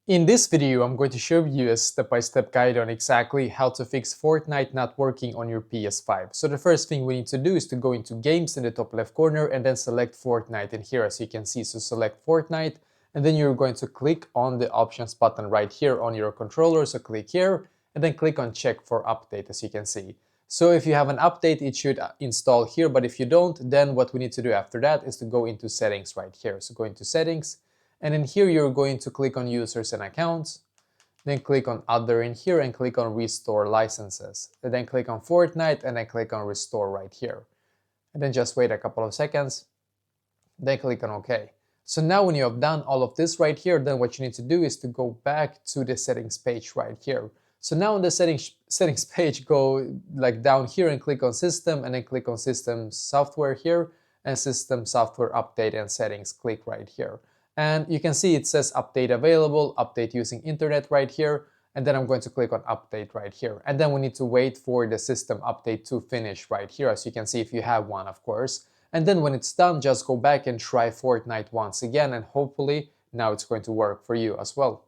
In this video, I'm going to show you a step-by-step guide on exactly how to fix Fortnite not working on your PS5. So the first thing we need to do is to go into Games in the top left corner and then select Fortnite in here, as you can see. So select Fortnite and then you're going to click on the options button right here on your controller. So click here and then click on check for update, as you can see. So if you have an update, it should install here, but if you don't, then what we need to do after that is to go into settings right here. So go into settings. And in here, you're going to click on users and accounts, then click on other in here and click on restore licenses. And then click on Fortnite and then click on restore right here. And then just wait a couple of seconds, then click on OK. So now when you have done all of this right here, then what you need to do is to go back to the settings page right here. So now in the settings page, go like down here and click on system and then click on system software here and system software update and settings, click right here. And you can see it says update available, update using internet right here. And then I'm going to click on update right here. And then we need to wait for the system update to finish right here, as you can see if you have one, of course. And then when it's done, just go back and try Fortnite once again, and hopefully now it's going to work for you as well.